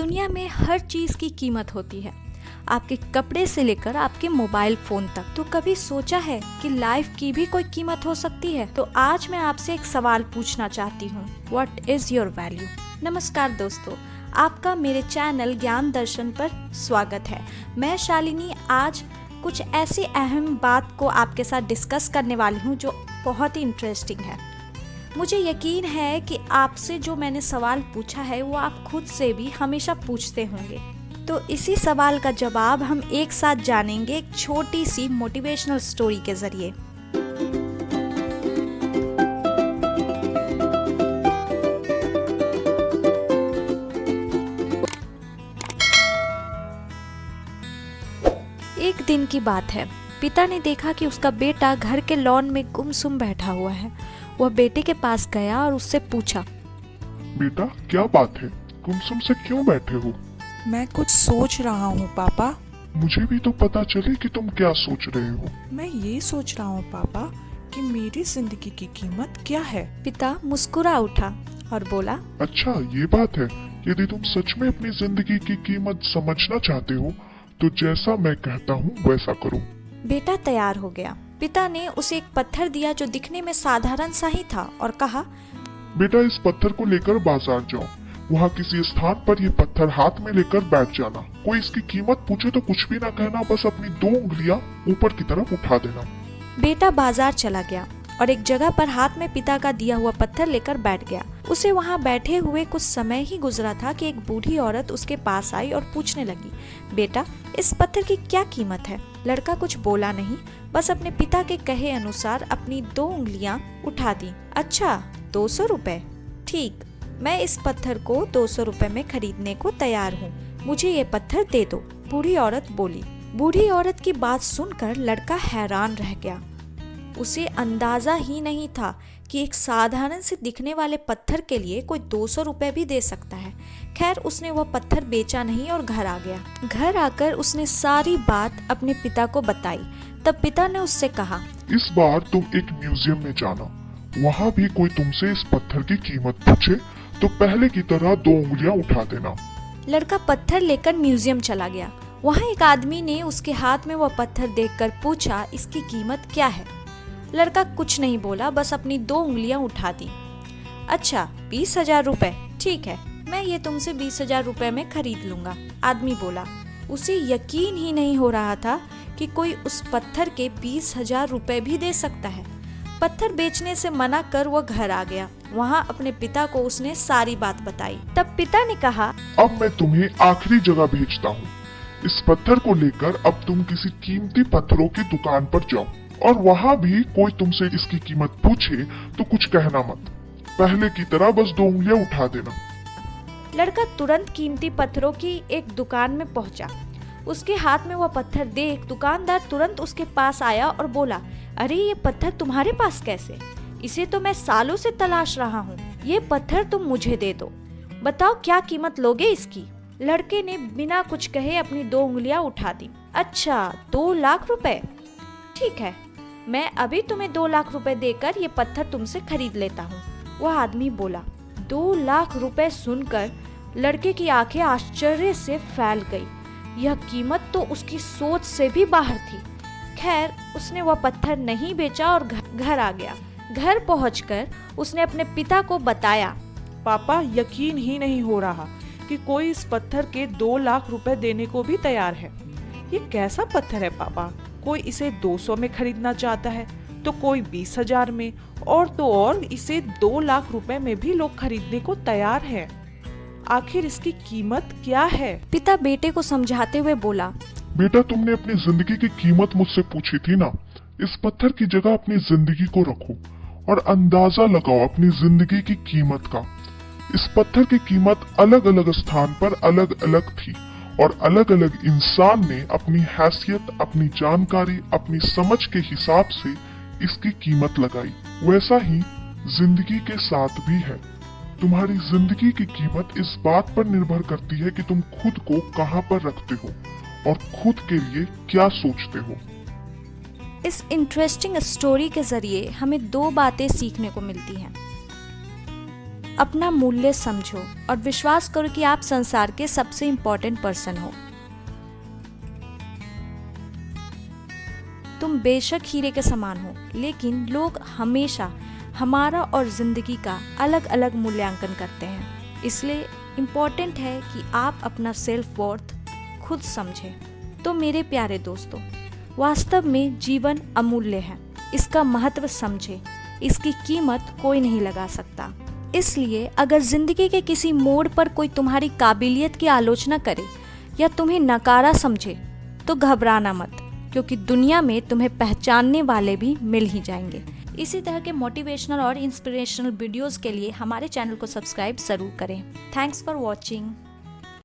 दुनिया में हर चीज़ की कीमत होती है, आपके कपड़े से लेकर आपके मोबाइल फोन तक। तो कभी सोचा है कि लाइफ की भी कोई कीमत हो सकती है? तो आज मैं आपसे एक सवाल पूछना चाहती हूँ, व्हाट इज योर वैल्यू? नमस्कार दोस्तों, आपका मेरे चैनल ज्ञान दर्शन पर स्वागत है। मैं शालिनी आज कुछ ऐसी अहम बात को आपके साथ डिस्कस करने वाली हूँ जो बहुत ही इंटरेस्टिंग है। मुझे यकीन है कि आपसे जो मैंने सवाल पूछा है वो आप खुद से भी हमेशा पूछते होंगे। तो इसी सवाल का जवाब हम एक साथ जानेंगे एक छोटी सी मोटिवेशनल स्टोरी के जरिए। एक दिन की बात है। पिता ने देखा कि उसका बेटा घर के लॉन में गुमसुम बैठा हुआ है। वह बेटे के पास गया और उससे पूछा, बेटा क्या बात है, गुमसुम से क्यों बैठे हो? मैं कुछ सोच रहा हूँ पापा। मुझे भी तो पता चले कि तुम क्या सोच रहे हो। मैं ये सोच रहा हूँ पापा कि मेरी जिंदगी की कीमत क्या है। पिता मुस्कुरा उठा और बोला, अच्छा ये बात है। यदि तुम सच में अपनी जिंदगी की कीमत समझना चाहते हो तो जैसा मैं कहता हूँ वैसा करो। बेटा तैयार हो गया। पिता ने उसे एक पत्थर दिया जो दिखने में साधारण सा ही था और कहा, बेटा इस पत्थर को लेकर बाजार जाओ, वहाँ किसी स्थान पर ये पत्थर हाथ में लेकर बैठ जाना। कोई इसकी कीमत पूछे तो कुछ भी ना कहना, बस अपनी 2 उंगलियां ऊपर की तरफ उठा देना। बेटा बाजार चला गया और एक जगह पर हाथ में पिता का दिया हुआ पत्थर लेकर बैठ गया। उसे वहाँ बैठे हुए कुछ समय ही गुजरा था कि एक बूढ़ी औरत उसके पास आई और पूछने लगी, बेटा इस पत्थर की क्या कीमत है? लड़का कुछ बोला नहीं, बस अपने पिता के कहे अनुसार अपनी 2 उंगलियां उठा दी। अच्छा 200 रुपए, ठीक, मैं इस पत्थर को 200 रुपए में खरीदने को तैयार हूँ, मुझे ये पत्थर दे दो, बूढ़ी औरत बोली। बूढ़ी औरत की बात सुनकर लड़का हैरान रह गया। उसे अंदाजा ही नहीं था कि एक साधारण से दिखने वाले पत्थर के लिए कोई 200 रुपए भी दे सकता है। खैर उसने वह पत्थर बेचा नहीं और घर आ गया। घर आकर उसने सारी बात अपने पिता को बताई। तब पिता ने उससे कहा, इस बार तुम एक म्यूजियम में जाना, वहाँ भी कोई तुमसे इस पत्थर की कीमत पूछे तो पहले की तरह 2 उंगलियां उठा देना। लड़का पत्थर लेकर म्यूजियम चला गया। वहाँ एक आदमी ने उसके हाथ में वह पत्थर देखकर पूछा, इसकी कीमत क्या है? लड़का कुछ नहीं बोला, बस अपनी 2 उंगलियां उठा दी। अच्छा 20,000 रुपए, ठीक है, मैं ये तुमसे 20,000 रुपए में खरीद लूंगा, आदमी बोला। उसे यकीन ही नहीं हो रहा था कि कोई उस पत्थर के 20,000 रुपए भी दे सकता है। पत्थर बेचने से मना कर वह घर आ गया। वहाँ अपने पिता को उसने सारी बात बताई। तब पिता ने कहा, अब मैं तुम्हें आखिरी जगह भेजता हूँ। इस पत्थर को लेकर अब तुम किसी कीमती पत्थरों की दुकान पर जाओ और वहाँ भी कोई तुमसे इसकी कीमत पूछे तो कुछ कहना मत, पहले की तरह बस 2 उंगलियां उठा देना। लड़का तुरंत कीमती पत्थरों की एक दुकान में पहुंचा। उसके हाथ में वह पत्थर देख दुकानदार तुरंत उसके पास आया और बोला, अरे ये पत्थर तुम्हारे पास कैसे? इसे तो मैं सालों से तलाश रहा हूँ, ये पत्थर तुम मुझे दे दो, बताओ क्या कीमत लोगे इसकी? लड़के ने बिना कुछ कहे अपनी 2 उंगलियां उठा दी। अच्छा 2 लाख रुपए, ठीक है, मैं अभी तुम्हें 2 लाख रुपए देकर ये पत्थर तुमसे खरीद लेता हूँ, वह आदमी बोला। 2 लाख रुपए सुनकर लड़के की आंखें आश्चर्य से फैल गई। यह कीमत तो उसकी सोच से भी बाहर थी। खैर उसने वह पत्थर नहीं बेचा और घर आ गया। घर पहुंचकर उसने अपने पिता को बताया, पापा यकीन ही नहीं हो रहा कि कोई इस पत्थर के 2 लाख रुपए देने को भी तैयार है। ये कैसा पत्थर है पापा? कोई इसे 200 में खरीदना चाहता है तो कोई 20,000 में, और तो और इसे 2 लाख रुपए में भी लोग खरीदने को तैयार हैं। आखिर इसकी कीमत क्या है? पिता बेटे को समझाते हुए बोला, बेटा तुमने अपनी जिंदगी की कीमत मुझसे पूछी थी ना, इस पत्थर की जगह अपनी जिंदगी को रखो और अंदाजा लगाओ अपनी जिंदगी की कीमत का। इस पत्थर की कीमत अलग अलग स्थान पर अलग अलग थी और अलग अलग इंसान ने अपनी हैसियत, अपनी जानकारी, अपनी समझ के हिसाब से इसकी कीमत लगाई। वैसा ही जिंदगी के साथ भी है। तुम्हारी जिंदगी की कीमत इस बात पर निर्भर करती है कि तुम खुद को कहाँ पर रखते हो और खुद के लिए क्या सोचते हो। इस इंटरेस्टिंग स्टोरी के जरिए हमें 2 बातें सीखने को मिलती हैं। अपना मूल्य समझो और विश्वास करो कि आप संसार के सबसे इम्पोर्टेंट पर्सन हो। तुम बेशक हीरे के समान हो, लेकिन लोग हमेशा हमारा और जिंदगी का अलग अलग मूल्यांकन करते हैं। इसलिए इम्पोर्टेंट है कि आप अपना सेल्फ वर्थ खुद समझें। तो मेरे प्यारे दोस्तों, वास्तव में जीवन अमूल्य है, इसका महत्व समझें। इसकी कीमत कोई नहीं लगा सकता। इसलिए अगर जिंदगी के किसी मोड़ पर कोई तुम्हारी काबिलियत की आलोचना करे या तुम्हें नकारा समझे तो घबराना मत, क्योंकि दुनिया में तुम्हें पहचानने वाले भी मिल ही जाएंगे। इसी तरह के मोटिवेशनल और इंस्पिरेशनल वीडियोस के लिए हमारे चैनल को सब्सक्राइब जरूर करें। Thanks for watching.